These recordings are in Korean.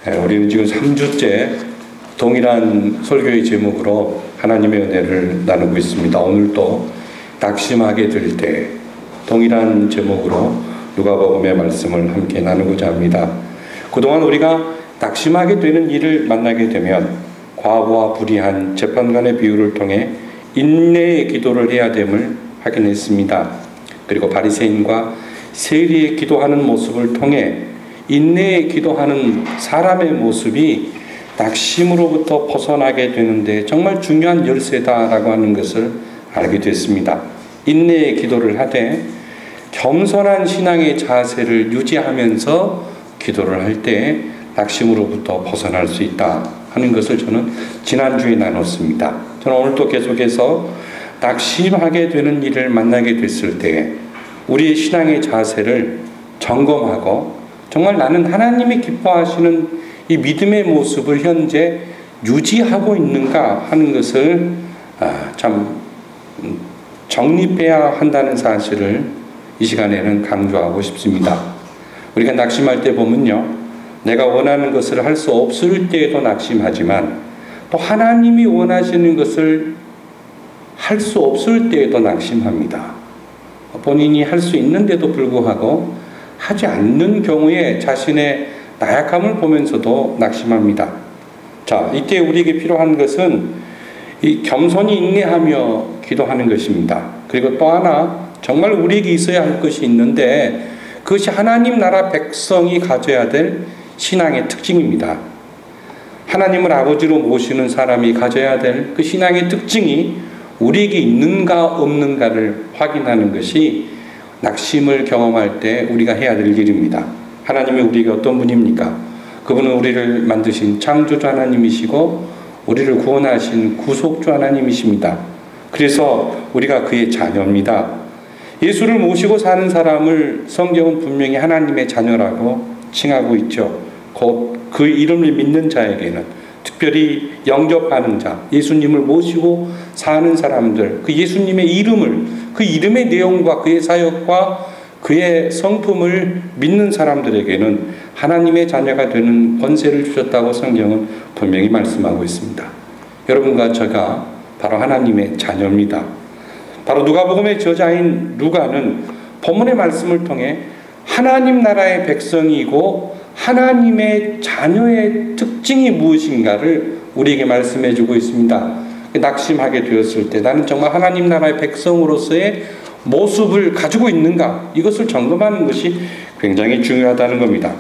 우리는 지금 3주째 동일한 설교의 제목으로 하나님의 은혜를 나누고 있습니다. 오늘도 낙심하게 될 때 동일한 제목으로 누가복음의 말씀을 함께 나누고자 합니다. 그동안 우리가 낙심하게 되는 일을 만나게 되면 과부와 불의한 재판관의 비유를 통해 인내의 기도를 해야 됨을 확인했습니다. 그리고 바리새인과 세리의 기도하는 모습을 통해 인내의 기도하는 사람의 모습이 낙심으로부터 벗어나게 되는데 정말 중요한 열쇠다라고 하는 것을 알게 됐습니다. 인내의 기도를 하되 겸손한 신앙의 자세를 유지하면서 기도를 할 때 낙심으로부터 벗어날 수 있다 하는 것을 저는 지난주에 나눴습니다. 저는 오늘 또 계속해서 낙심하게 되는 일을 만나게 됐을 때 우리의 신앙의 자세를 점검하고 정말 나는 하나님이 기뻐하시는 이 믿음의 모습을 현재 유지하고 있는가 하는 것을 참 정립해야 한다는 사실을 이 시간에는 강조하고 싶습니다. 우리가 낙심할 때 보면요, 내가 원하는 것을 할 수 없을 때에도 낙심하지만 또 하나님이 원하시는 것을 할 수 없을 때에도 낙심합니다. 본인이 할 수 있는데도 불구하고 하지 않는 경우에 자신의 나약함을 보면서도 낙심합니다. 자, 이때 우리에게 필요한 것은 이 겸손히 인내하며 기도하는 것입니다. 그리고 또 하나 정말 우리에게 있어야 할 것이 있는데 그것이 하나님 나라 백성이 가져야 될 신앙의 특징입니다. 하나님을 아버지로 모시는 사람이 가져야 될 그 신앙의 특징이 우리에게 있는가 없는가를 확인하는 것이 낙심을 경험할 때 우리가 해야 될 일입니다. 하나님이 우리에게 어떤 분입니까? 그분은 우리를 만드신 창조주 하나님이시고 우리를 구원하신 구속주 하나님이십니다. 그래서 우리가 그의 자녀입니다. 예수를 모시고 사는 사람을 성경은 분명히 하나님의 자녀라고 칭하고 있죠. 곧 그 이름을 믿는 자에게는, 특별히 영접하는 자, 예수님을 모시고 사는 사람들, 그 예수님의 이름을, 그 이름의 내용과 그의 사역과 그의 성품을 믿는 사람들에게는 하나님의 자녀가 되는 권세를 주셨다고 성경은 분명히 말씀하고 있습니다. 여러분과 제가 바로 하나님의 자녀입니다. 바로 누가복음의 저자인 루가는 본문의 말씀을 통해 하나님 나라의 백성이고 하나님의 자녀의 특징이 무엇인가를 우리에게 말씀해 주고 있습니다. 낙심하게 되었을 때 나는 정말 하나님 나라의 백성으로서의 모습을 가지고 있는가, 이것을 점검하는 것이 굉장히 중요하다는 겁니다.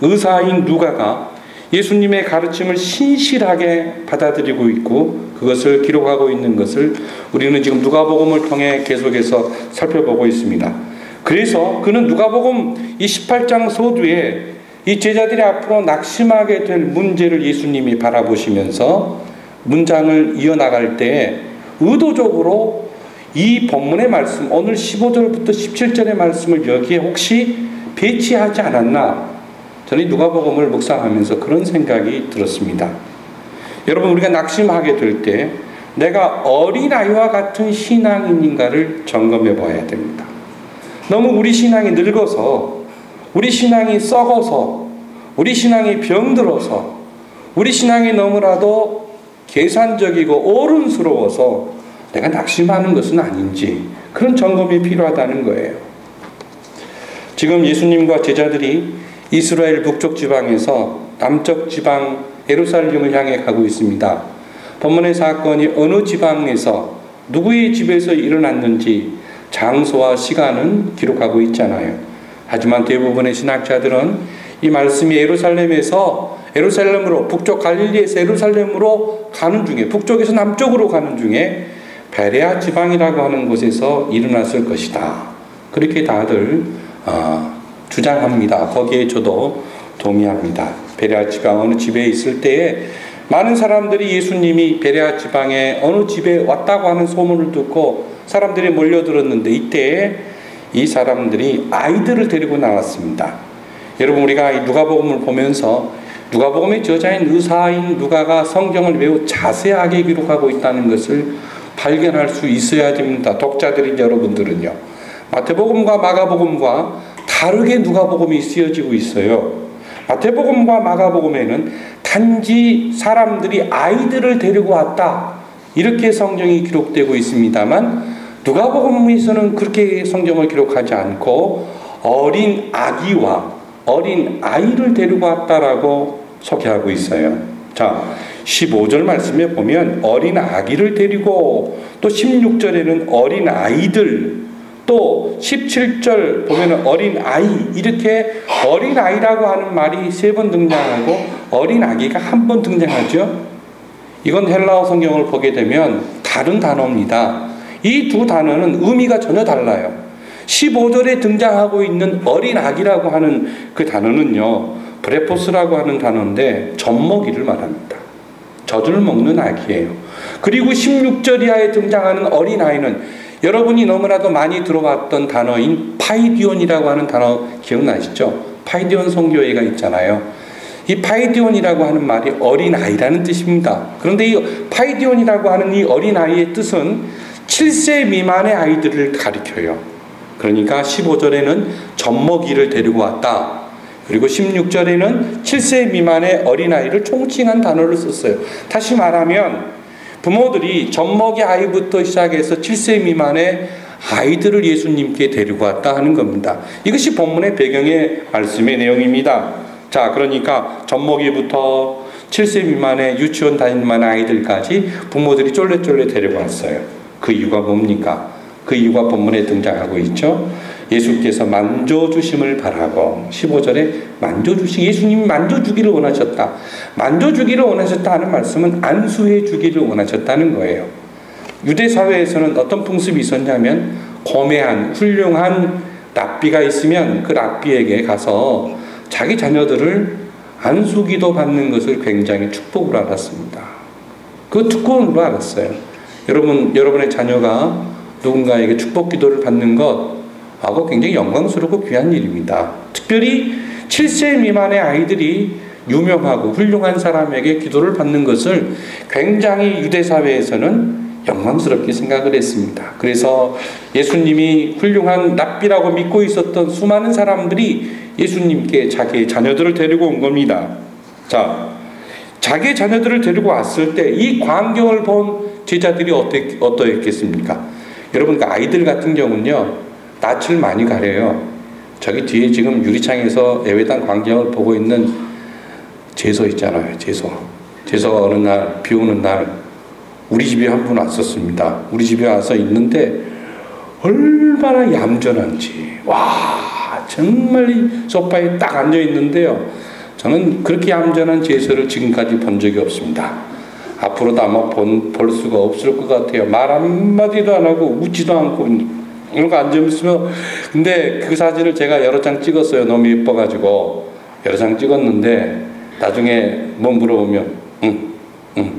의사인 누가가 예수님의 가르침을 신실하게 받아들이고 있고 그것을 기록하고 있는 것을 우리는 지금 누가복음을 통해 계속해서 살펴보고 있습니다. 그래서 그는 누가복음 이 18장 서두에 이 제자들이 앞으로 낙심하게 될 문제를 예수님이 바라보시면서 문장을 이어나갈 때 의도적으로 이 본문의 말씀, 오늘 15절부터 17절의 말씀을 여기에 혹시 배치하지 않았나, 저는 누가복음을 묵상하면서 그런 생각이 들었습니다. 여러분, 우리가 낙심하게 될 때 내가 어린아이와 같은 신앙인인가를 점검해 봐야 됩니다. 너무 우리 신앙이 늙어서, 우리 신앙이 썩어서, 우리 신앙이 병들어서, 우리 신앙이 너무나도 계산적이고 어른스러워서 내가 낙심하는 것은 아닌지, 그런 점검이 필요하다는 거예요. 지금 예수님과 제자들이 이스라엘 북쪽 지방에서 남쪽 지방 예루살렘을 향해 가고 있습니다. 본문의 사건이 어느 지방에서 누구의 집에서 일어났는지 장소와 시간은 기록하고 있잖아요. 하지만 대부분의 신학자들은 이 말씀이 예루살렘으로, 북쪽 갈릴리에서 예루살렘으로 가는 중에, 북쪽에서 남쪽으로 가는 중에 베레아 지방이라고 하는 곳에서 일어났을 것이다, 그렇게 다들 주장합니다. 거기에 저도 동의합니다. 베레아 지방 어느 집에 있을 때에 많은 사람들이 예수님이 베레아 지방의 어느 집에 왔다고 하는 소문을 듣고 사람들이 몰려들었는데 이때 이 사람들이 아이들을 데리고 나왔습니다. 여러분, 우리가 이 누가복음을 보면서 누가복음의 저자인 의사인 누가가 성경을 매우 자세하게 기록하고 있다는 것을 발견할 수 있어야 됩니다. 독자들인 여러분들은요, 마태복음과 마가복음과 다르게 누가복음이 쓰여지고 있어요. 마태복음과 마가복음에는 단지 사람들이 아이들을 데리고 왔다 이렇게 성경이 기록되고 있습니다만 누가복음에서는 그렇게 성경을 기록하지 않고 어린 아기와 어린 아이를 데리고 왔다라고 소개하고 있어요. 자, 15절 말씀에 보면 어린 아기를 데리고, 또 16절에는 어린 아이들, 또 17절 보면 어린 아이, 이렇게 어린 아이라고 하는 말이 3번 등장하고 어린 아기가 1번 등장하죠. 이건 헬라어 성경을 보게 되면 다른 단어입니다. 이 두 단어는 의미가 전혀 달라요. 15절에 등장하고 있는 어린 아기라고 하는 그 단어는요, 브레포스라고 하는 단어인데 젖먹이를 말합니다. 젖을 먹는 아기예요. 그리고 16절 이하에 등장하는 어린 아이는 여러분이 너무나도 많이 들어봤던 단어인 파이디온이라고 하는 단어 기억나시죠? 파이디온 선교회가 있잖아요. 이 파이디온이라고 하는 말이 어린 아이라는 뜻입니다. 그런데 이 파이디온이라고 하는 이 어린 아이의 뜻은 7세 미만의 아이들을 가리켜요. 그러니까 15절에는 젖먹이를 데리고 왔다. 그리고 16절에는 7세 미만의 어린아이를 총칭한 단어를 썼어요. 다시 말하면 부모들이 젖먹이 아이부터 시작해서 7세 미만의 아이들을 예수님께 데리고 왔다 하는 겁니다. 이것이 본문의 배경의 말씀의 내용입니다. 자, 그러니까 젖먹이부터 7세 미만의 유치원 다닐 만한 아이들까지 부모들이 쫄래쫄래 데리고 왔어요. 그 이유가 뭡니까? 그 이유가 본문에 등장하고 있죠. 예수께서 만져주심을 바라고, 15절에 예수님이 만져주기를 원하셨다. 만져주기를 원하셨다 하는 말씀은 안수해 주기를 원하셨다는 거예요. 유대 사회에서는 어떤 풍습이 있었냐면 고매한 훌륭한 랍비가 있으면 그 랍비에게 가서 자기 자녀들을 안수기도 받는 것을 굉장히 축복으로 알았습니다. 그 특권으로 알았어요. 여러분의 자녀가 누군가에게 축복 기도를 받는 것 하고 굉장히 영광스럽고 귀한 일입니다. 특별히 7세 미만의 아이들이 유명하고 훌륭한 사람에게 기도를 받는 것을 굉장히 유대 사회에서는 영광스럽게 생각을 했습니다. 그래서 예수님이 훌륭한 랍비라고 믿고 있었던 수많은 사람들이 예수님께 자기의 자녀들을 데리고 온 겁니다. 자, 자기의 자녀들을 데리고 왔을 때 이 광경을 본 제자들이 어떠했겠습니까? 여러분, 그 아이들 같은 경우는요, 낯을 많이 가려요. 저기 뒤에 지금 유리창에서 예배당 광경을 보고 있는 제소 있잖아요. 제소가 어느 날, 비 오는 날 우리 집에 한 분 왔었습니다. 우리 집에 와서 있는데 얼마나 얌전한지, 와, 정말 이 소파에 딱 앉아 있는데요, 저는 그렇게 얌전한 제소를 지금까지 본 적이 없습니다. 앞으로도 아마 볼 수가 없을 것 같아요. 말 한마디도 안 하고 웃지도 않고 이렇게 앉아있으면. 근데 그 사진을 제가 여러 장 찍었어요. 너무 예뻐가지고 여러 장 찍었는데 나중에 뭐 물어보면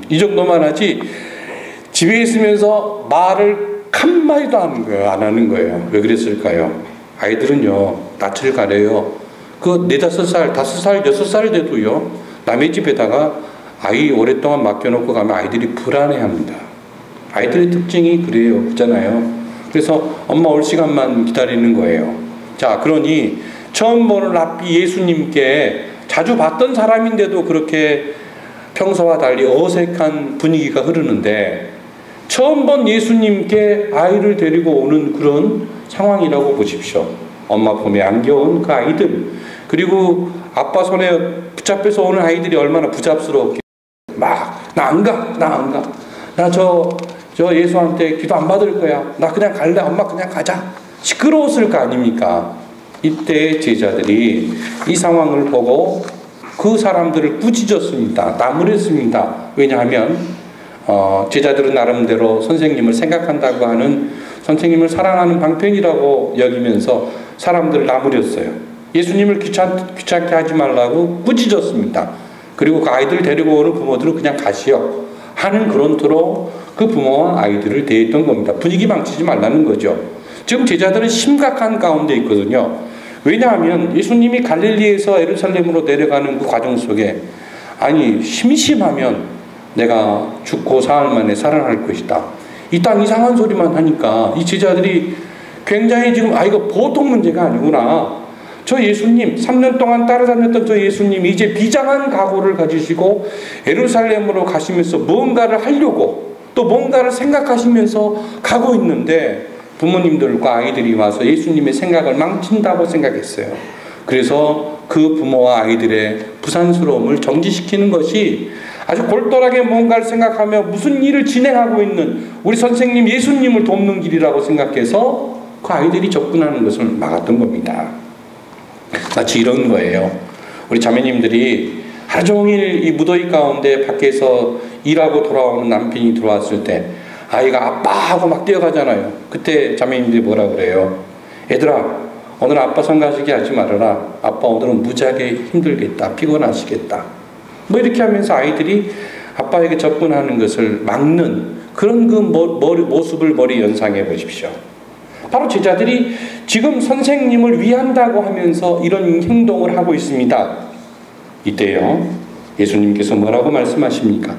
이 정도만 하지 집에 있으면서 말을 한마디도 안 하는 거예요. 왜 그랬을까요? 아이들은요, 낯을 가려요. 그 4, 5살, 5살, 6살 돼도요, 남의 집에다가 아이 오랫동안 맡겨놓고 가면 아이들이 불안해합니다. 아이들의 특징이 그렇잖아요. 그래서 엄마 올 시간만 기다리는 거예요. 자, 그러니 처음 보는 랍비 예수님께 자주 봤던 사람인데도 그렇게 평소와 달리 어색한 분위기가 흐르는데, 처음 본 예수님께 아이를 데리고 오는 그런 상황이라고 보십시오. 엄마 품에 안겨온 그 아이들, 그리고 아빠 손에 붙잡혀서 오는 아이들이 얼마나 부잡스러웠겠어요. 막 나 안 가. 나 저 예수한테 기도 안 받을 거야. 나 그냥 갈래. 엄마 그냥 가자. 시끄러웠을 거 아닙니까? 이때 제자들이 이 상황을 보고 그 사람들을 꾸짖었습니다. 나무랬습니다. 왜냐하면 제자들은 나름대로 선생님을 생각한다고 하는, 선생님을 사랑하는 방편이라고 여기면서 사람들을 나무렸어요. 예수님을 귀찮게 하지 말라고 꾸짖었습니다. 그리고 그 아이들 데리고 오는 부모들은 그냥 가시오 하는 그런 토로 그 부모와 아이들을 대했던 겁니다. 분위기 망치지 말라는 거죠. 지금 제자들은 심각한 가운데 있거든요. 왜냐하면 예수님이 갈릴리에서 예루살렘으로 내려가는 그 과정 속에, 아니, 심심하면 내가 죽고 사흘 만에 살아날 것이다, 이 땅 이상한 소리만 하니까 이 제자들이 굉장히 지금 이거 보통 문제가 아니구나, 저 예수님, 3년 동안 따라다녔던 저 예수님이 이제 비장한 각오를 가지시고 예루살렘으로 가시면서 무언가를 하려고 또 뭔가를 생각하시면서 가고 있는데 부모님들과 아이들이 와서 예수님의 생각을 망친다고 생각했어요. 그래서 그 부모와 아이들의 부산스러움을 정지시키는 것이 아주 골똘하게 뭔가를 생각하며 무슨 일을 진행하고 있는 우리 선생님 예수님을 돕는 길이라고 생각해서 그 아이들이 접근하는 것을 막았던 겁니다. 마치 이런 거예요. 우리 자매님들이 하루 종일 이 무더위 가운데 밖에서 일하고 돌아오는 남편이 들어왔을 때 아이가 아빠 하고 막 뛰어가잖아요. 그때 자매님들이 뭐라 그래요? 얘들아, 오늘 아빠 성가시게 하지 말아라. 아빠 오늘은 무지하게 힘들겠다. 피곤하시겠다. 뭐 이렇게 하면서 아이들이 아빠에게 접근하는 것을 막는 그런 그 모습을 머리 연상해 보십시오. 바로 제자들이 지금 선생님을 위한다고 하면서 이런 행동을 하고 있습니다. 이때요, 예수님께서 뭐라고 말씀하십니까?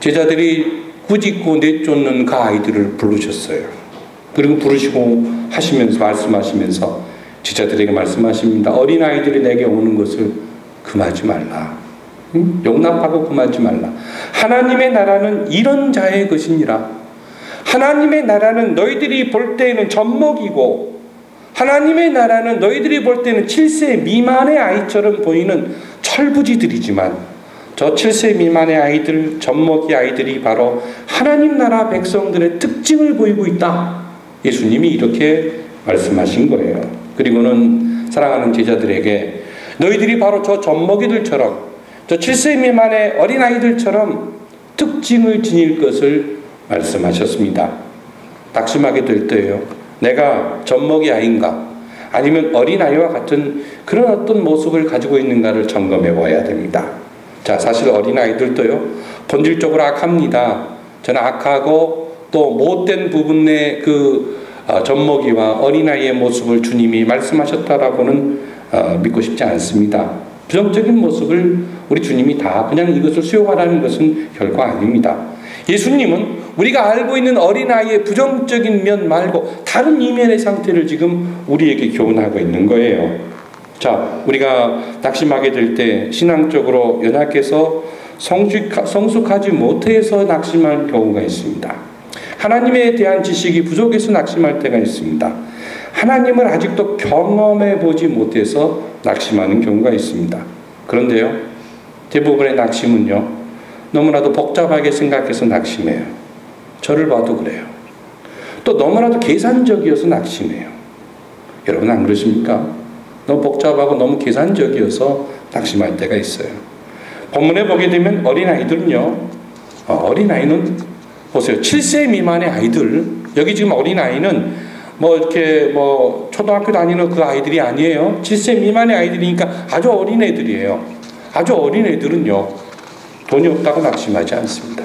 제자들이 꾸짖고 내쫓는 그 아이들을 부르셨어요. 그리고 부르시고 말씀하시면서 제자들에게 말씀하십니다. 어린아이들이 내게 오는 것을 금하지 말라. 용납하고 금하지 말라. 하나님의 나라는 이런 자의 것이니라. 하나님의 나라는 너희들이 볼 때에는 젖먹이고 하나님의 나라는 너희들이 볼 때는 7세 미만의 아이처럼 보이는 철부지들이지만 저 7세 미만의 아이들, 젖먹이 아이들이 바로 하나님 나라 백성들의 특징을 보이고 있다. 예수님이 이렇게 말씀하신 거예요. 그리고는 사랑하는 제자들에게 너희들이 바로 저 젖먹이들처럼 저 7세 미만의 어린아이들처럼 특징을 지닐 것을 말씀하셨습니다. 낙심하게 될 때요, 내가 젖먹이 아이인가 아니면 어린아이와 같은 그런 어떤 모습을 가지고 있는가를 점검해 봐야 됩니다. 자, 사실 어린아이들도요 본질적으로 악합니다. 저는 악하고 또 못된 부분의 그 젖먹이와 어린아이의 모습을 주님이 말씀하셨다라고는 믿고 싶지 않습니다. 부정적인 모습을 우리 주님이 다 그냥 이것을 수용하라는 것은 결코 아닙니다. 예수님은 우리가 알고 있는 어린아이의 부정적인 면 말고 다른 이면의 상태를 지금 우리에게 교훈하고 있는 거예요. 자, 우리가 낙심하게 될 때 신앙적으로 연약해서 성숙하지 못해서 낙심할 경우가 있습니다. 하나님에 대한 지식이 부족해서 낙심할 때가 있습니다. 하나님을 아직도 경험해 보지 못해서 낙심하는 경우가 있습니다. 그런데요, 대부분의 낙심은요, 너무나도 복잡하게 생각해서 낙심해요. 저를 봐도 그래요. 또 너무나도 계산적이어서 낙심해요. 여러분 안 그러십니까? 너무 복잡하고 너무 계산적이어서 낙심할 때가 있어요. 본문에 보게 되면 어린아이들은요, 어린아이는 보세요. 7세 미만의 아이들, 여기 지금 어린아이는 이렇게 초등학교 다니는 그 아이들이 아니에요. 7세 미만의 아이들이니까 아주 어린 애들이에요. 아주 어린 애들은요, 돈이 없다고 낙심하지 않습니다.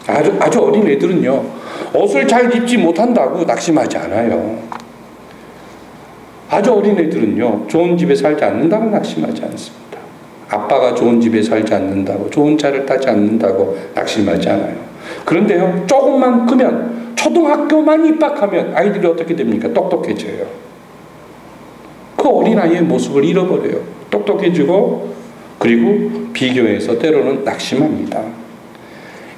아주 어린 애들은요, 옷을 잘 입지 못한다고 낙심하지 않아요. 아주 어린 애들은요, 좋은 집에 살지 않는다고 낙심하지 않습니다. 아빠가 좋은 집에 살지 않는다고, 좋은 차를 타지 않는다고 낙심하지 않아요. 그런데요, 조금만 크면, 초등학교만 입학하면 아이들이 어떻게 됩니까? 똑똑해져요. 그 어린아이의 모습을 잃어버려요. 똑똑해지고, 그리고 비교해서 때로는 낙심합니다.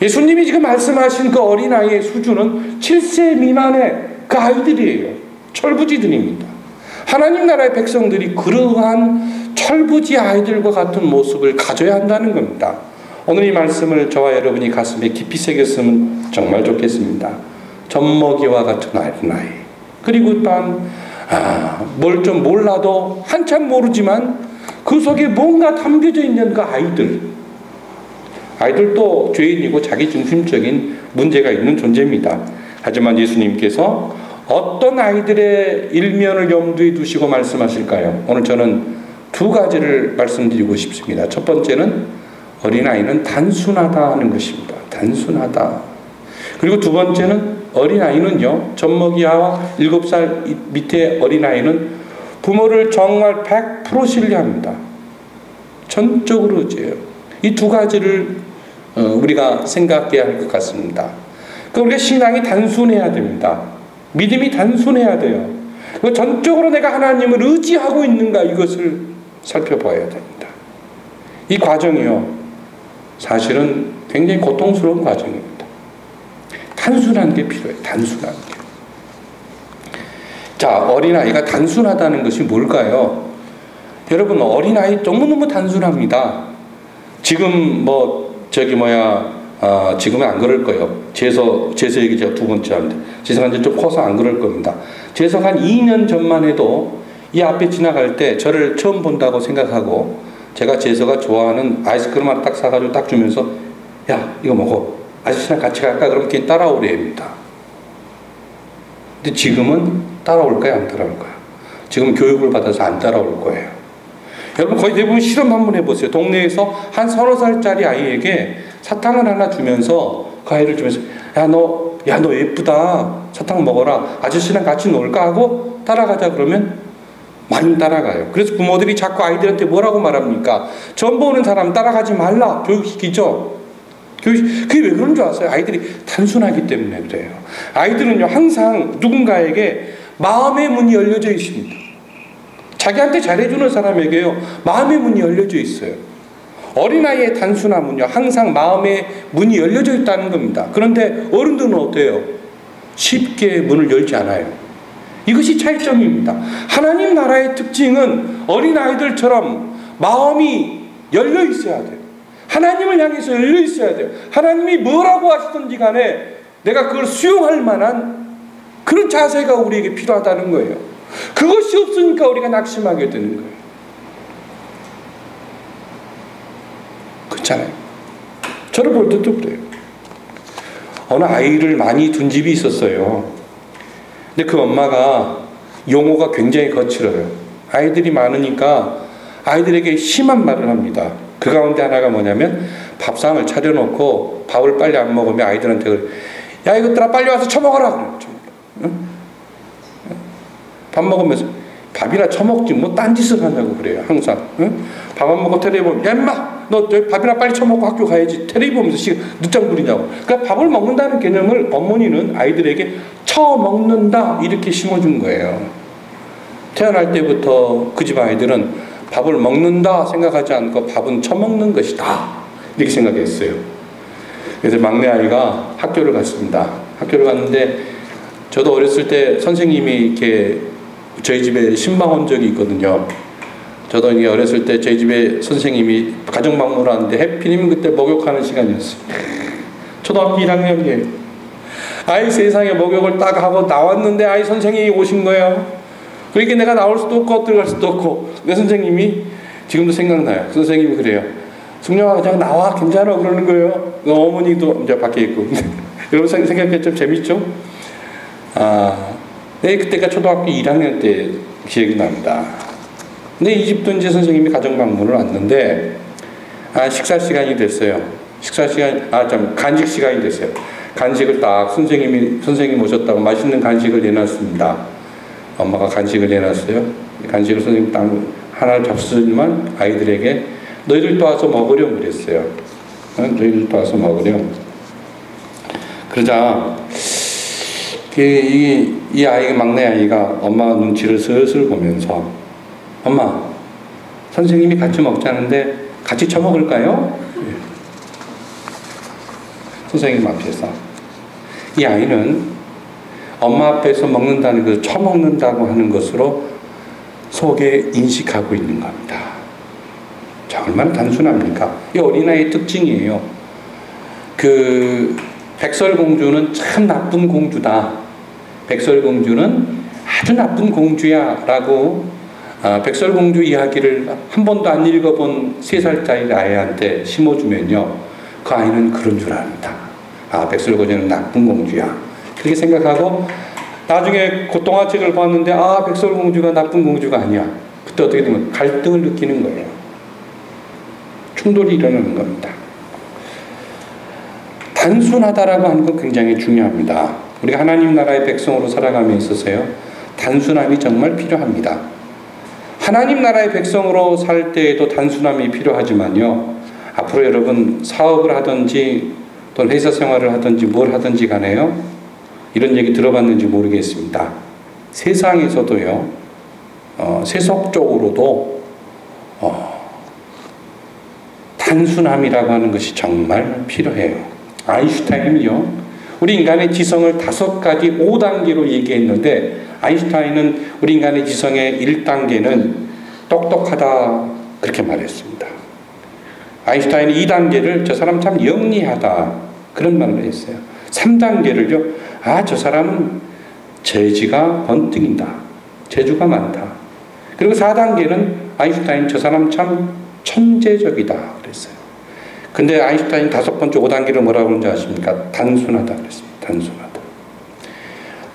예수님이 지금 말씀하신 그 어린아이의 수준은 7세 미만의 그 아이들이에요. 철부지들입니다. 하나님 나라의 백성들이 그러한 철부지 아이들과 같은 모습을 가져야 한다는 겁니다. 오늘 이 말씀을 저와 여러분이 가슴에 깊이 새겼으면 정말 좋겠습니다. 젖먹이와 같은 어린아이, 그리고 또한 뭘 좀 몰라도 한참 모르지만 그 속에 뭔가 담겨져 있는 그 아이들도 죄인이고 자기중심적인 문제가 있는 존재입니다. 하지만 예수님께서 어떤 아이들의 일면을 염두에 두시고 말씀하실까요? 오늘 저는 두 가지를 말씀드리고 싶습니다. 첫 번째는 어린아이는 단순하다 하는 것입니다. 단순하다. 그리고 두 번째는 어린아이는요, 젖먹이와 7살 밑에 어린아이는 부모를 정말 100% 신뢰합니다. 전적으로 의지해요. 이 두 가지를 우리가 생각해야 할 것 같습니다. 우리가 신앙이 단순해야 됩니다. 믿음이 단순해야 돼요. 전적으로 내가 하나님을 의지하고 있는가, 이것을 살펴봐야 됩니다. 이 과정이요, 사실은 굉장히 고통스러운 과정입니다. 단순한 게 필요해요. 단순한 게. 자, 어린아이가 단순하다는 것이 뭘까요? 여러분, 어린아이 너무너무 단순합니다. 지금 지금은 안 그럴 거예요. 재서 얘기 제가 두 번째 하는데, 재서가 이제 좀 커서 안 그럴 겁니다. 재서가 한 2년 전만 해도 이 앞에 지나갈 때 저를 처음 본다고 생각하고, 제가 재서가 좋아하는 아이스크림 하나 딱 사가지고 딱 주면서, 야, 이거 먹어. 아저씨랑 같이 갈까? 그러면 걔 따라오래입니다. 근데 지금은 따라올까요? 안 따라올까요? 지금 교육을 받아서 안 따라올 거예요. 여러분, 거의 대부분 실험 한번 해보세요. 동네에서 한 30살짜리 아이에게 사탕을 하나 주면서, 그 아이를 주면서, 너 예쁘다. 사탕 먹어라. 아저씨랑 같이 놀까? 하고 따라가자 그러면 많이 따라가요. 그래서 부모들이 자꾸 아이들한테 뭐라고 말합니까? 전 보는 사람 따라가지 말라. 교육시키죠. 그게 왜 그런 줄 아세요? 아이들이 단순하기 때문에 그래요. 아이들은요, 항상 누군가에게 마음의 문이 열려져 있습니다. 자기한테 잘해주는 사람에게요, 마음의 문이 열려져 있어요. 어린아이의 단순함은요, 항상 마음의 문이 열려져 있다는 겁니다. 그런데 어른들은 어때요? 쉽게 문을 열지 않아요. 이것이 차이점입니다. 하나님 나라의 특징은 어린아이들처럼 마음이 열려 있어야 돼요. 하나님을 향해서 열려 있어야 돼요. 하나님이 뭐라고 하시든지 간에 내가 그걸 수용할 만한 그런 자세가 우리에게 필요하다는 거예요. 그것이 없으니까 우리가 낙심하게 되는 거예요. 그렇잖아요. 저를 볼 때도 그래요. 어느 아이를 많이 둔 집이 있었어요. 근데 그 엄마가 용어가 굉장히 거칠어요. 아이들이 많으니까 아이들에게 심한 말을 합니다. 그 가운데 하나가 뭐냐면, 밥상을 차려놓고 밥을 빨리 안 먹으면 아이들한테 그래, 야, 이것들아 빨리 와서 처먹어라. 그래요. 응? 밥 먹으면서 밥이나 처먹지 뭐 딴짓을 하냐고 그래요. 항상. 응? 밥 안 먹고 텔레비 보면, 야 인마 너 밥이나 빨리 처먹고 학교 가야지. 텔레비 보면서 늦장 부리냐고. 그러니까 밥을 먹는다는 개념을 어머니는 아이들에게 처먹는다 이렇게 심어준 거예요. 태어날 때부터 그 집 아이들은 밥을 먹는다 생각하지 않고 밥은 처먹는 것이다 이렇게 생각했어요. 그래서 막내 아이가 학교를 갔습니다. 학교를 갔는데, 저도 어렸을 때 선생님이 이렇게 저희 집에 신방 온 적이 있거든요. 저도 이게 어렸을 때 저희 집에 선생님이 가정 방문을 하는데, 해피님 그때 목욕하는 시간이었어요. 초등학교 1학년이에요. 아이 세상에 목욕을 딱 하고 나왔는데 아이 선생님이 오신 거예요. 그러니까 내가 나올 수도 없고 들어갈 수도 없고, 내 선생님이 지금도 생각나요. 그 선생님이 그래요. 승룡아 그냥 나와 괜찮아 그러는 거예요. 어머니도 이제 밖에 있고. 여러분 생각해 좀 재밌죠? 네, 그때가 초등학교 1학년 때 기억이 납니다. 근데 이 집도 이제 선생님이 가정 방문을 왔는데, 식사 시간이 됐어요. 간식 시간이 됐어요. 간식을 딱 선생님 오셨다고 맛있는 간식을 내놨습니다. 엄마가 간식을 내놨어요. 간식을 선생님 딱 하나를 잡수지만 아이들에게 너희들도 와서 먹으렴 그랬어요. 너희들도 와서 먹으렴. 그러자 이 아이, 막내 아이가 엄마 눈치를 슬슬 보면서, 엄마 선생님이 같이 먹자는데 같이 처먹을까요? 선생님 앞에서. 이 아이는 엄마 앞에서 먹는다는 것을 처먹는다고 하는 것으로 속에 인식하고 있는 겁니다. 자, 얼마나 단순합니까? 이 어린아이의 특징이에요. 백설공주는 참 나쁜 공주다. 백설공주는 아주 나쁜 공주야 라고 백설공주 이야기를 한 번도 안 읽어본 3살짜리 아이한테 심어주면요, 그 아이는 그런 줄 압니다. 백설공주는 나쁜 공주야. 그렇게 생각하고 나중에 그 동화책을 봤는데, 백설공주가 나쁜 공주가 아니야. 그때 어떻게 되면 갈등을 느끼는 거예요. 충돌이 일어나는 겁니다. 단순하다라고 하는 건 굉장히 중요합니다. 우리가 하나님 나라의 백성으로 살아감에 있어서요, 단순함이 정말 필요합니다. 하나님 나라의 백성으로 살 때에도 단순함이 필요하지만요, 앞으로 여러분 사업을 하든지 또는 회사 생활을 하든지 뭘 하든지 간에요, 이런 얘기 들어봤는지 모르겠습니다. 세상에서도요, 세속적으로도 단순함이라고 하는 것이 정말 필요해요. 아인슈타인은요, 우리 인간의 지성을 5가지 5단계로 얘기했는데, 아인슈타인은 우리 인간의 지성의 1단계는 똑똑하다 그렇게 말했습니다. 아인슈타인은 2단계를 저 사람 참 영리하다 그런 말을 했어요. 3단계를요, 저 사람은 재지가 번뜩인다, 재주가 많다. 그리고 4단계는 아인슈타인 저 사람 참 천재적이다 그랬어요. 근데 아인슈타인 5번째 5단계를 뭐라고 그러는지 아십니까? 단순하다 그랬습니다. 단순하다.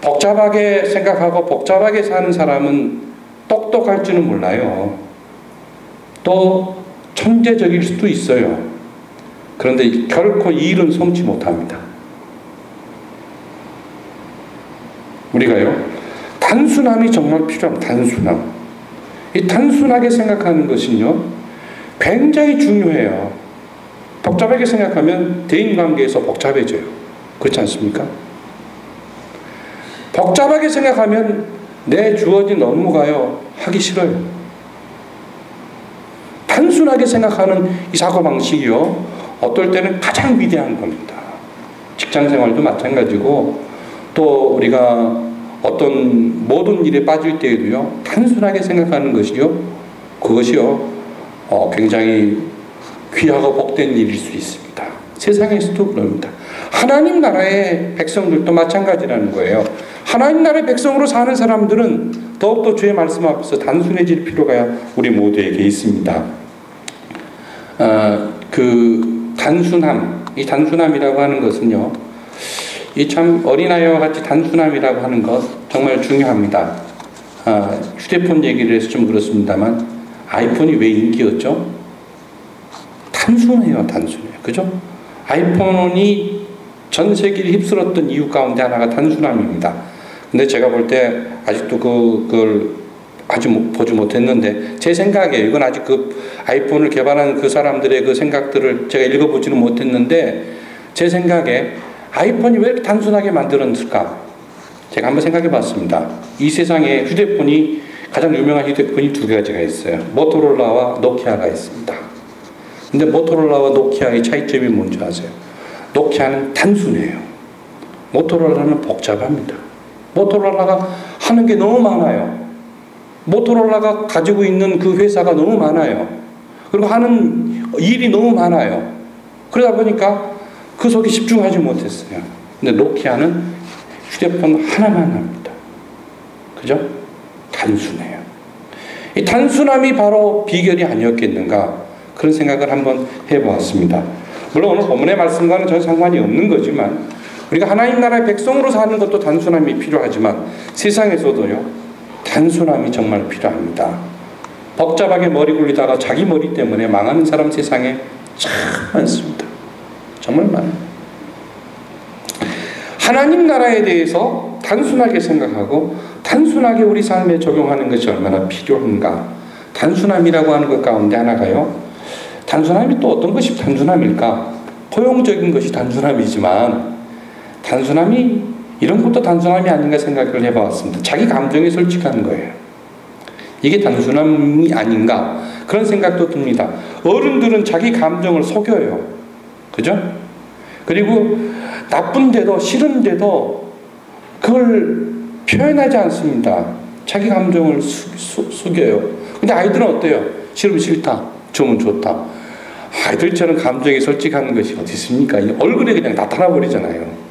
복잡하게 생각하고 복잡하게 사는 사람은 똑똑할 줄은 몰라요. 또 천재적일 수도 있어요. 그런데 결코 이 일은 성취 못합니다. 우리가요, 단순함이 정말 필요합니다. 단순함. 이 단순하게 생각하는 것은요, 굉장히 중요해요. 복잡하게 생각하면 대인관계에서 복잡해져요. 그렇지 않습니까? 복잡하게 생각하면 내 주어진 업무가요, 하기 싫어요. 단순하게 생각하는 이 사고방식이요, 어떨 때는 가장 위대한 겁니다. 직장생활도 마찬가지고, 또 우리가 어떤 모든 일에 빠질 때에도요, 단순하게 생각하는 것이요, 그것이요, 굉장히 귀하고 복된 일일 수 있습니다. 세상에서도 그럽니다. 하나님 나라의 백성들도 마찬가지라는 거예요. 하나님 나라의 백성으로 사는 사람들은 더욱더 주의 말씀 앞에서 단순해질 필요가 우리 모두에게 있습니다. 그 단순함, 이 단순함이라고 하는 것은요, 이 참 어린아이와 같이 단순함이라고 하는 것 정말 중요합니다. 휴대폰 얘기를 해서 좀 그렇습니다만, 아이폰이 왜 인기였죠? 단순해요, 단순해요. 그죠? 아이폰이 전 세계를 휩쓸었던 이유 가운데 하나가 단순함입니다. 근데 제가 볼 때 아직도 그걸 아주 보지 못했는데, 제 생각에 이건 아직 그 아이폰을 개발한 그 사람들의 그 생각들을 제가 읽어보지는 못했는데, 제 생각에 아이폰이 왜 이렇게 단순하게 만들었을까? 제가 한번 생각해 봤습니다. 이 세상에 휴대폰이, 가장 유명한 휴대폰이 2가지가 있어요. 모토로라와 노키아가 있습니다. 근데 모토로라와 노키아의 차이점이 뭔지 아세요? 노키아는 단순해요. 모토로라는 복잡합니다. 모토로라가 하는 게 너무 많아요. 모토로라가 가지고 있는 그 회사가 너무 많아요. 그리고 하는 일이 너무 많아요. 그러다 보니까 그 속에 집중하지 못했어요. 근데 노키아는 휴대폰 하나만 합니다. 그죠? 단순해요. 이 단순함이 바로 비결이 아니었겠는가, 그런 생각을 한번 해보았습니다. 물론 오늘 본문의 말씀과는 전혀 상관이 없는 거지만, 우리가 하나님 나라의 백성으로 사는 것도 단순함이 필요하지만 세상에서도요, 단순함이 정말 필요합니다. 복잡하게 머리 굴리다가 자기 머리 때문에 망하는 사람 세상에 참 많습니다. 정말 많아요. 하나님 나라에 대해서 단순하게 생각하고 단순하게 우리 삶에 적용하는 것이 얼마나 필요한가. 단순함이라고 하는 것 가운데 하나가요, 단순함이 또 어떤 것이 단순함일까? 포용적인 것이 단순함이지만, 단순함이 이런 것도 단순함이 아닌가 생각을 해보았습니다. 자기 감정에 솔직한 거예요. 이게 단순함이 아닌가, 그런 생각도 듭니다. 어른들은 자기 감정을 속여요. 그죠? 그리고 나쁜데도 싫은데도 그걸 표현하지 않습니다. 자기 감정을 숙여요. 근데 아이들은 어때요? 싫으면 싫다, 좋으면 좋다. 아이들처럼 감정에 솔직한 것이 어디 있습니까? 얼굴에 그냥 나타나 버리잖아요.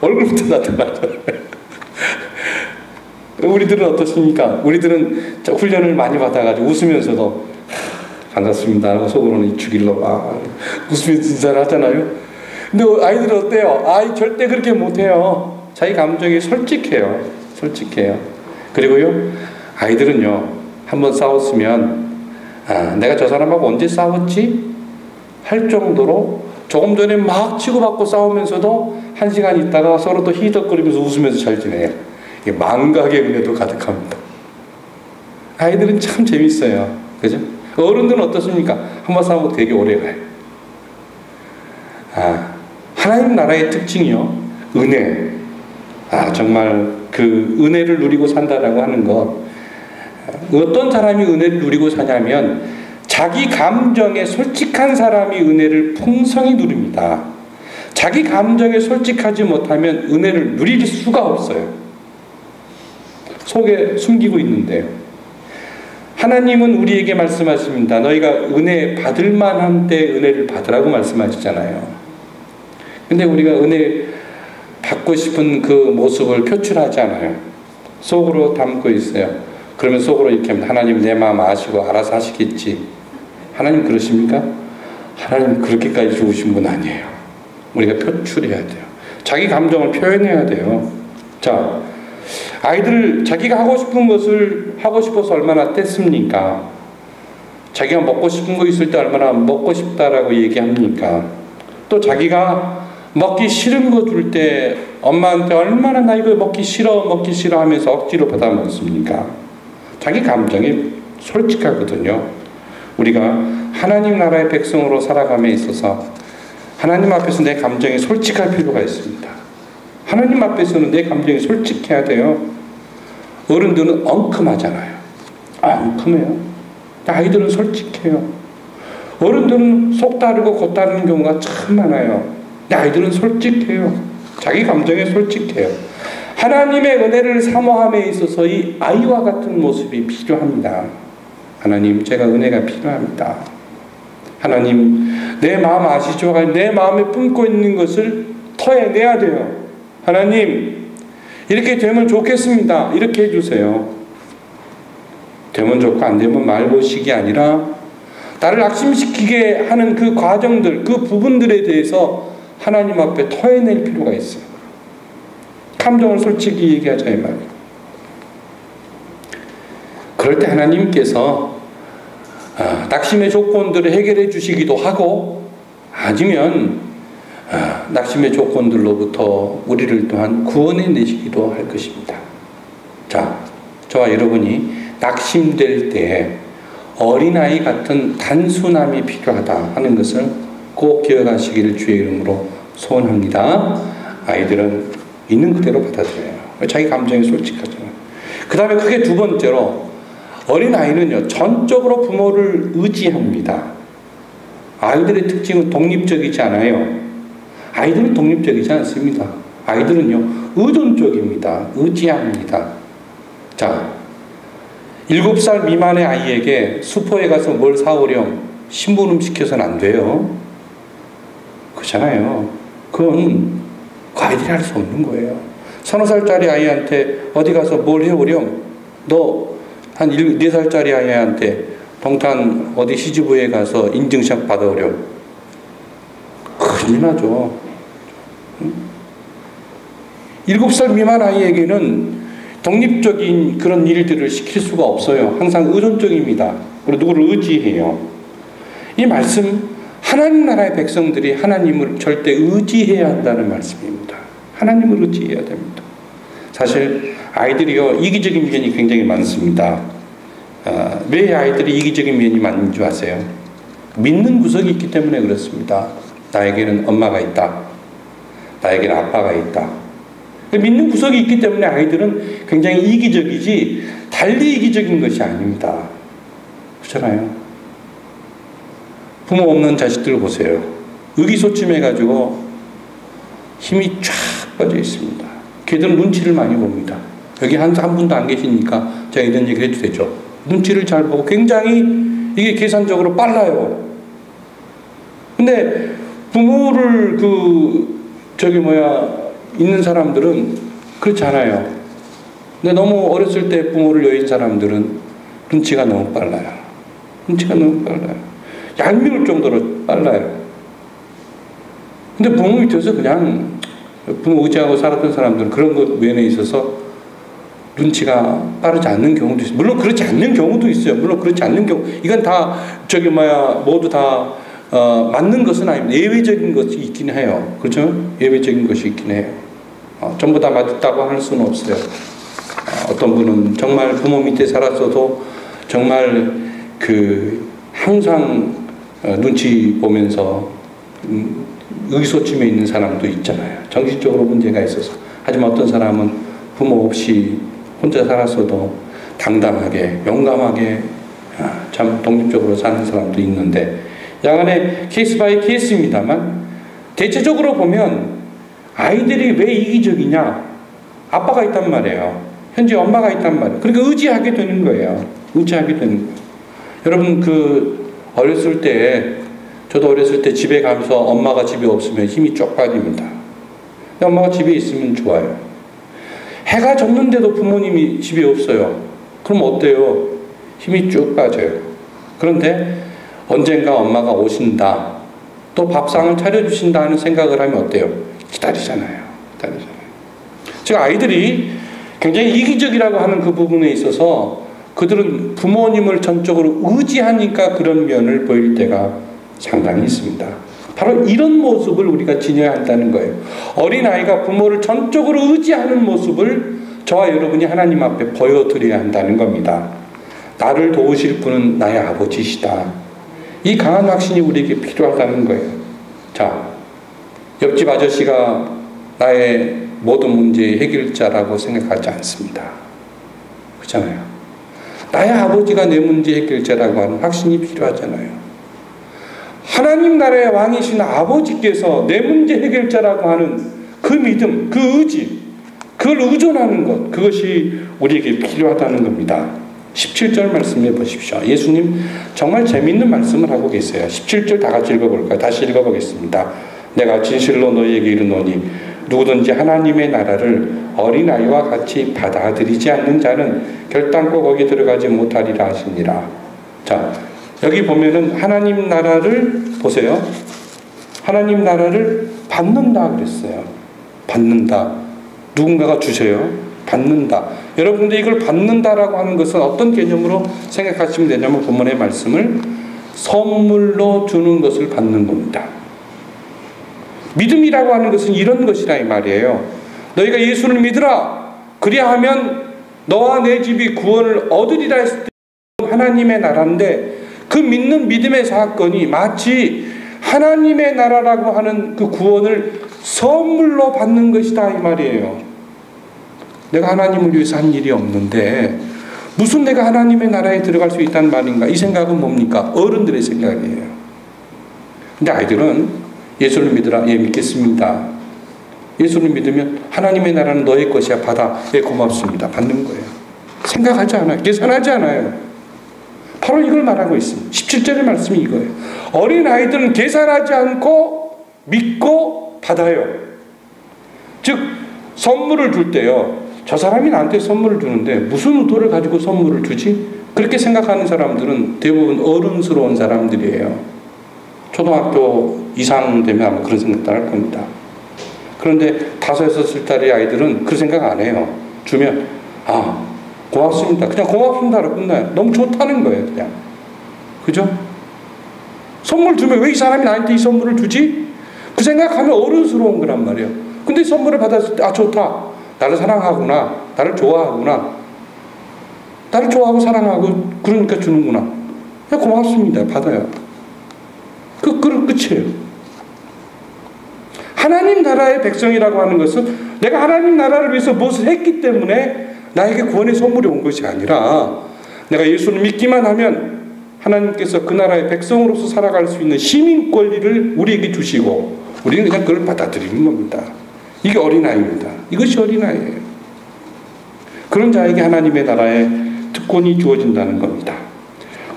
얼굴부터 나타나잖아요. 우리들은 어떻습니까? 우리들은 훈련을 많이 받아가지고 웃으면서도 반갑습니다 하고 속으로는 죽일러 웃으면서 인사를 하잖아요. 근데 아이들은 어때요? 아이 절대 그렇게 못해요. 자기 감정이 솔직해요. 솔직해요. 그리고요, 아이들은요, 한번 싸웠으면 내가 저 사람하고 언제 싸웠지? 할 정도로 조금 전에 막 치고받고 싸우면서도 1시간 있다가 서로 또 히덕거리면서 웃으면서 잘 지내요. 이게 망각의 은혜도 가득합니다. 아이들은 참 재밌어요. 그죠? 어른들은 어떻습니까? 한번 싸우고 되게 오래 가요. 하나님 나라의 특징이요, 은혜. 정말 그 은혜를 누리고 산다라고 하는 것, 어떤 사람이 은혜를 누리고 사냐면 자기 감정에 솔직한 사람이 은혜를 풍성히 누립니다. 자기 감정에 솔직하지 못하면 은혜를 누릴 수가 없어요. 속에 숨기고 있는데요. 하나님은 우리에게 말씀하십니다. 너희가 은혜 받을 만한 때 은혜를 받으라고 말씀하시잖아요. 근데 우리가 은혜 받고 싶은 그 모습을 표출하지 않아요. 속으로 담고 있어요. 그러면 속으로 이렇게 합니다. 하나님 내 마음 아시고 알아서 하시겠지. 하나님 그러십니까? 하나님 그렇게까지 좋으신 분 아니에요. 우리가 표출해야 돼요. 자기 감정을 표현해야 돼요. 자, 아이들 자기가 하고 싶은 것을 하고 싶어서 얼마나 뗐습니까? 자기가 먹고 싶은 거 있을 때 얼마나 먹고 싶다라고 얘기합니까? 또 자기가 먹기 싫은 거 줄 때 엄마한테 얼마나 나 이거 먹기 싫어 하면서 억지로 받아 먹습니까? 자기 감정에 솔직하거든요. 우리가 하나님 나라의 백성으로 살아감에 있어서 하나님 앞에서 내 감정에 솔직할 필요가 있습니다. 하나님 앞에서는 내 감정이 솔직해야 돼요. 어른들은 엉큼하잖아요. 엉큼해요. 아이들은 솔직해요. 어른들은 속 다르고 겉 다른 경우가 참 많아요. 아이들은 솔직해요. 자기 감정에 솔직해요. 하나님의 은혜를 사모함에 있어서 이 아이와 같은 모습이 필요합니다. 하나님, 제가 은혜가 필요합니다. 하나님, 내 마음 아시죠? 내 마음에 품고 있는 것을 터해내야 돼요. 하나님, 이렇게 되면 좋겠습니다. 이렇게 해주세요. 되면 좋고 안 되면 말보식이 아니라 나를 낙심시키게 하는 그 과정들, 그 부분들에 대해서 하나님 앞에 터해낼 필요가 있어요. 감정을 솔직히 얘기하자 이 말이에요. 그럴 때 하나님께서 낙심의 조건들을 해결해 주시기도 하고 아니면 낙심의 조건들로부터 우리를 또한 구원해 내시기도 할 것입니다. 자, 저와 여러분이 낙심될 때 어린아이 같은 단순함이 필요하다 하는 것을 꼭 기억하시기를 주의 이름으로 소원합니다. 아이들은 있는 그대로 받아들여요. 자기 감정에 솔직하잖아요. 그 다음에 크게 두 번째로 어린아이는요, 전적으로 부모를 의지합니다. 아이들의 특징은 독립적이지 않아요. 아이들은 독립적이지 않습니다. 아이들은요, 의존적입니다. 의지합니다. 자, 7살 미만의 아이에게 슈퍼에 가서 뭘 사오렴 심부름 시켜서는 안 돼요. 그렇잖아요. 그건 그 아이들이 할 수 없는 거예요. 3살짜리 아이한테 어디 가서 뭘 해오렴, 너 한 4살짜리 아이한테 동탄 어디 시주부에 가서 인증샷 받아오렴, 큰일 나죠. 7살 미만 아이에게는 독립적인 그런 일들을 시킬 수가 없어요. 항상 의존적입니다. 그리고 누구를 의지해요. 이 말씀, 하나님 나라의 백성들이 하나님을 절대 의지해야 한다는 말씀입니다. 하나님을 의지해야 됩니다. 사실 아이들이요, 이기적인 면이 굉장히 많습니다. 왜 아이들이 이기적인 면이 많은 줄 아세요? 믿는 구석이 있기 때문에 그렇습니다. 나에게는 엄마가 있다. 나에게는 아빠가 있다. 믿는 구석이 있기 때문에 아이들은 굉장히 이기적이지 달리 이기적인 것이 아닙니다. 그렇잖아요. 부모 없는 자식들 보세요. 의기소침해가지고 힘이 쫙 빠져 있습니다. 걔들은 눈치를 많이 봅니다. 여기 한 분도 안 계시니까 제가 이런 얘기 해도 되죠. 눈치를 잘 보고 굉장히 이게 계산적으로 빨라요. 근데 부모를 있는 사람들은 그렇지 않아요. 근데 너무 어렸을 때 부모를 여인 사람들은 눈치가 너무 빨라요. 눈치가 너무 빨라요. 얄미울 정도로 빨라요. 근데 부모 밑에서 그냥 부모 의지하고 살았던 사람들은 그런 것 면에 있어서 눈치가 빠르지 않는 경우도 있어요. 물론 그렇지 않는 경우도 있어요. 물론 그렇지 않는 경우, 이건 다 모두 다 맞는 것은 아닙니다. 예외적인 것이 있긴 해요. 그렇죠? 예외적인 것이 있긴 해요. 전부 다 맞다고 할 수는 없어요. 어떤 분은 정말 부모 밑에 살았어도 정말 항상 눈치 보면서 의기소침해 있는 사람도 있잖아요. 정신적으로 문제가 있어서. 하지만 어떤 사람은 부모 없이 혼자 살았어도 당당하게 용감하게 참 독립적으로 사는 사람도 있는데, 양안에 케이스 바이 케이스입니다만 대체적으로 보면 아이들이 왜 이기적이냐? 아빠가 있단 말이에요. 현재 엄마가 있단 말이에요. 그러니까 의지하게 되는 거예요. 의지하게 되는 거예요. 여러분 어렸을 때, 저도 어렸을 때 집에 가면서 엄마가 집에 없으면 힘이 쭉 빠집니다. 근데 엄마가 집에 있으면 좋아요. 해가 졌는데도 부모님이 집에 없어요. 그럼 어때요? 힘이 쭉 빠져요. 그런데 언젠가 엄마가 오신다, 또 밥상을 차려주신다 하는 생각을 하면 어때요? 기다리잖아요. 즉 아이들이 굉장히 이기적이라고 하는 그 부분에 있어서 그들은 부모님을 전적으로 의지하니까 그런 면을 보일 때가 상당히 있습니다. 바로 이런 모습을 우리가 지녀야 한다는 거예요. 어린아이가 부모를 전적으로 의지하는 모습을 저와 여러분이 하나님 앞에 보여드려야 한다는 겁니다. 나를 도우실 분은 나의 아버지시다. 이 강한 확신이 우리에게 필요하다는 거예요. 자, 옆집 아저씨가 나의 모든 문제의 해결자라고 생각하지 않습니다. 그렇잖아요. 나의 아버지가 내 문제 해결자라고 하는 확신이 필요하잖아요. 하나님 나라의 왕이신 아버지께서 내 문제 해결자라고 하는 그 믿음, 그 의지, 그걸 의존하는 것, 그것이 우리에게 필요하다는 겁니다. 17절 말씀해 보십시오. 예수님 정말 재미있는 말씀을 하고 계세요. 17절 다 같이 읽어볼까요? 다시 읽어보겠습니다. 내가 진실로 너희에게 이르노니 누구든지 하나님의 나라를 어린아이와 같이 받아들이지 않는 자는 결단코 거기 들어가지 못하리라 하시니라. 자, 여기 보면은 하나님 나라를 보세요. 하나님 나라를 받는다 그랬어요. 받는다. 누군가가 주세요. 받는다. 여러분들 이걸 받는다라고 하는 것은 어떤 개념으로 생각하시면 되냐면 본문의 말씀을 선물로 주는 것을 받는 겁니다. 믿음이라고 하는 것은 이런 것이라 이 말이에요. 너희가 예수를 믿으라. 그리하면 너와 내 집이 구원을 얻으리라 했을 때 하나님의 나라인데, 그 믿는 믿음의 사건이 마치 하나님의 나라라고 하는 그 구원을 선물로 받는 것이다 이 말이에요. 내가 하나님을 위해서 한 일이 없는데 무슨 내가 하나님의 나라에 들어갈 수 있다는 말인가? 이 생각은 뭡니까? 어른들의 생각이에요. 근데 아이들은 예수를 믿으라. 예, 믿겠습니다. 예수를 믿으면 하나님의 나라는 너의 것이야. 받아. 예, 고맙습니다. 받는 거예요. 생각하지 않아요. 계산하지 않아요. 바로 이걸 말하고 있습니다. 17절의 말씀이 이거예요. 어린아이들은 계산하지 않고 믿고 받아요. 즉 선물을 줄 때요, 저 사람이 나한테 선물을 주는데 무슨 의도를 가지고 선물을 주지? 그렇게 생각하는 사람들은 대부분 어른스러운 사람들이에요. 초등학교 이상 되면 아마 그런 생각도 할 겁니다. 그런데 5, 6살짜리 아이들은 그 생각 안 해요. 주면 고맙습니다. 그냥 고맙습니다로 끝나요. 너무 좋다는 거예요. 그냥. 그죠? 선물 주면 왜 이 사람이 나한테 이 선물을 주지? 그 생각하면 어른스러운 거란 말이에요. 근데 선물을 받았을 때 좋다. 나를 사랑하구나. 나를 좋아하구나. 나를 좋아하고 사랑하고 그러니까 주는구나. 고맙습니다. 받아요. 그 끝이에요. 하나님 나라의 백성이라고 하는 것은 내가 하나님 나라를 위해서 무엇을 했기 때문에 나에게 구원의 선물이 온 것이 아니라, 내가 예수를 믿기만 하면 하나님께서 그 나라의 백성으로서 살아갈 수 있는 시민 권리를 우리에게 주시고 우리는 그냥 그걸 받아들이는 겁니다. 이게 어린아이입니다. 이것이 어린아이예요. 그런 자에게 하나님의 나라의 특권이 주어진다는 겁니다.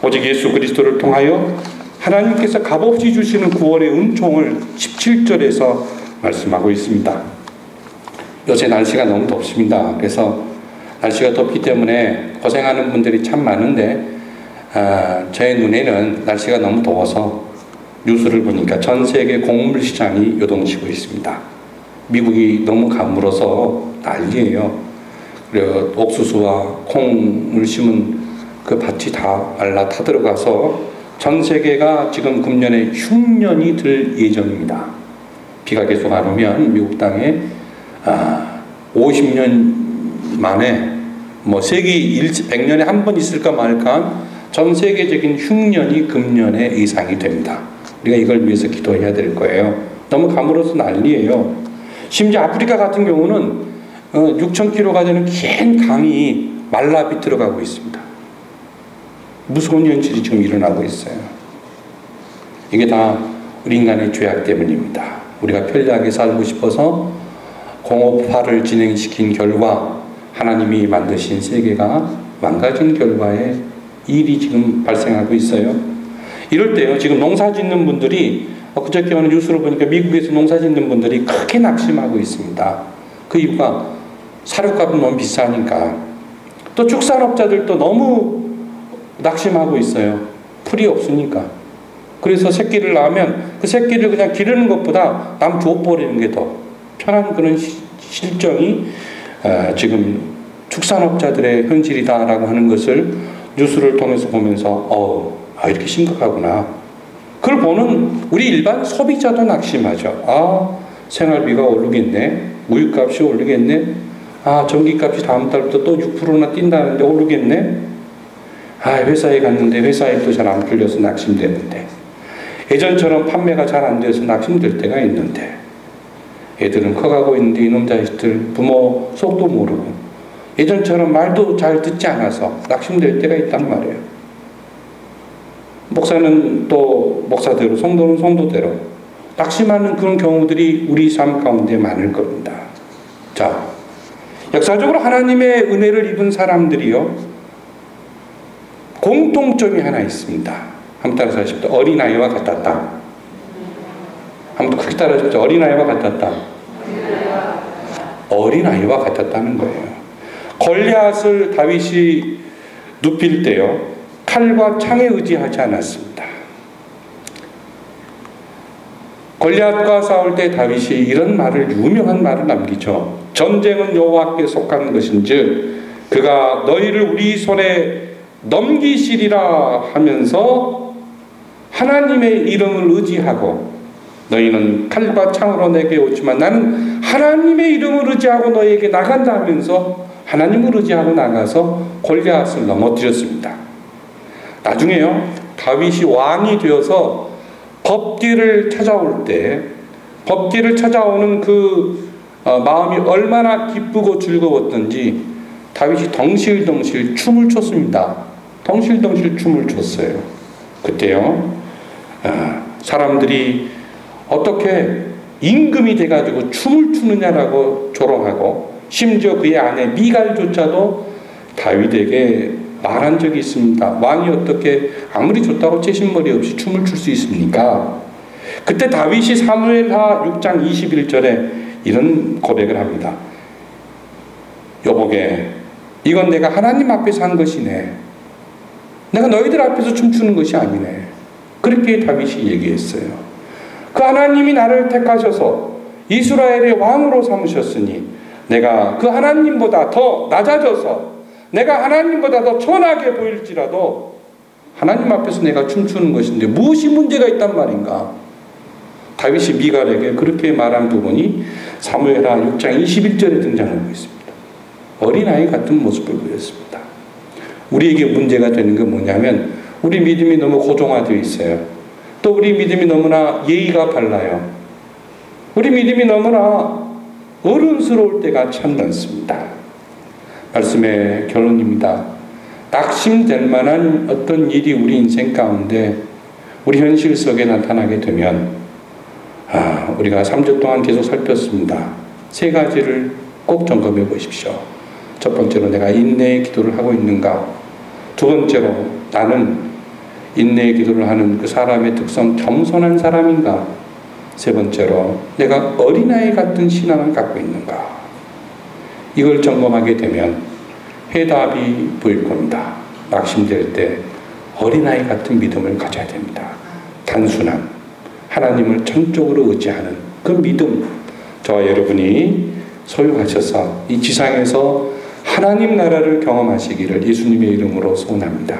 오직 예수 그리스도를 통하여 하나님께서 값없이 주시는 구원의 은총을 17절에서 말씀하고 있습니다. 요새 날씨가 너무 덥습니다. 그래서 날씨가 덥기 때문에 고생하는 분들이 참 많은데 제 눈에는 날씨가 너무 더워서 뉴스를 보니까 전 세계 곡물 시장이 요동치고 있습니다. 미국이 너무 가물어서 난리예요. 그리고 옥수수와 콩을 심은 그 밭이 다 말라 타들어가서 전 세계가 지금 금년에 흉년이 들 예정입니다. 비가 계속 안 오면 미국 땅에 50년 만에 세계 100년에 한 번 있을까 말까 전 세계적인 흉년이 금년에 예상이 됩니다. 우리가 이걸 위해서 기도해야 될 거예요. 너무 가물어서 난리예요. 심지어 아프리카 같은 경우는 6,000km가 되는 긴 강이 말라 비틀어가고 있습니다. 무서운 현실이 지금 일어나고 있어요. 이게 다 우리 인간의 죄악 때문입니다. 우리가 편리하게 살고 싶어서 공업화를 진행시킨 결과 하나님이 만드신 세계가 망가진 결과에 일이 지금 발생하고 있어요. 이럴 때요, 지금 농사 짓는 분들이 그저께 어느 뉴스를 보니까 미국에서 농사 짓는 분들이 크게 낙심하고 있습니다. 그 이유가 사료값은 너무 비싸니까. 또 축산업자들도 너무 낙심하고 있어요. 풀이 없으니까. 그래서 새끼를 낳으면 그 새끼를 그냥 기르는 것보다 남 줘버리는 게 더 편한 그런 실정이 지금 축산업자들의 현실이다라고 하는 것을 뉴스를 통해서 보면서 이렇게 심각하구나. 그걸 보는 우리 일반 소비자도 낙심하죠. 생활비가 오르겠네. 우유값이 오르겠네. 전기값이 다음 달부터 또 6%나 뛴다는데 오르겠네. 회사에 갔는데 회사 일도 잘 안 풀려서 낙심되는데, 예전처럼 판매가 잘 안 돼서 낙심될 때가 있는데, 애들은 커가고 있는데 이놈 자식들 부모 속도 모르고 예전처럼 말도 잘 듣지 않아서 낙심될 때가 있단 말이에요. 목사는 또 목사대로, 성도는 성도대로 낙심하는 그런 경우들이 우리 삶 가운데 많을 겁니다. 자, 역사적으로 하나님의 은혜를 입은 사람들이요, 공통점이 하나 있습니다. 한번 따라서 하십시오. 어린아이와 같았다. 한번 크게 따라하십시오. 어린아이와 같았다. 어린아이와 같았다는 거예요. 골리앗을 다윗이 눕힐 때요, 칼과 창에 의지하지 않았습니다. 골리앗과 싸울 때 다윗이 이런 말을, 유명한 말을 남기죠. 전쟁은 여호와께 속한 것인즉 그가 너희를 우리 손에 넘기시리라 하면서 하나님의 이름을 의지하고, 너희는 칼과 창으로 내게 오지만 나는 하나님의 이름을 의지하고 너희에게 나간다 하면서 하나님을 의지하고 나가서 골리앗을 넘어뜨렸습니다. 나중에요, 다윗이 왕이 되어서 법궤를 찾아올 때, 법궤를 찾아오는 그 마음이 얼마나 기쁘고 즐거웠던지 다윗이 덩실덩실 춤을 췄습니다. 덩실덩실 춤을 췄어요. 그때요, 사람들이 어떻게 임금이 돼가지고 춤을 추느냐라고 조롱하고, 심지어 그의 아내 미갈조차도 다윗에게 말한 적이 있습니다. 왕이 어떻게 아무리 좋다고 채신머리 없이 춤을 출 수 있습니까? 그때 다윗이 사무엘하 6장 21절에 이런 고백을 합니다. 여보게, 이건 내가 하나님 앞에서 한 것이네. 내가 너희들 앞에서 춤추는 것이 아니네. 그렇게 다윗이 얘기했어요. 그 하나님이 나를 택하셔서 이스라엘의 왕으로 삼으셨으니 내가 그 하나님보다 더 낮아져서 내가 하나님보다 더 천하게 보일지라도 하나님 앞에서 내가 춤추는 것인데 무엇이 문제가 있단 말인가? 다윗이 미갈에게 그렇게 말한 부분이 사무엘하 6장 21절에 등장하고 있습니다. 어린아이 같은 모습을 보였습니다. 우리에게 문제가 되는 건 뭐냐면, 우리 믿음이 너무 고정화되어 있어요. 또 우리 믿음이 너무나 예의가 발라요. 우리 믿음이 너무나 어른스러울 때가 참 많습니다. 말씀의 결론입니다. 낙심될 만한 어떤 일이 우리 인생 가운데, 우리 현실 속에 나타나게 되면 우리가 3주 동안 계속 살폈습니다. 세 가지를 꼭 점검해 보십시오. 첫 번째로, 내가 인내의 기도를 하고 있는가? 두 번째로, 나는 인내의 기도를 하는 그 사람의 특성, 겸손한 사람인가? 세 번째로, 내가 어린아이 같은 신앙을 갖고 있는가? 이걸 점검하게 되면 해답이 보일 겁니다. 낙심될 때 어린아이 같은 믿음을 가져야 됩니다. 단순한 하나님을 전적으로 의지하는 그 믿음, 저와 여러분이 소유하셔서 이 지상에서 하나님 나라를 경험하시기를 예수님의 이름으로 소원합니다.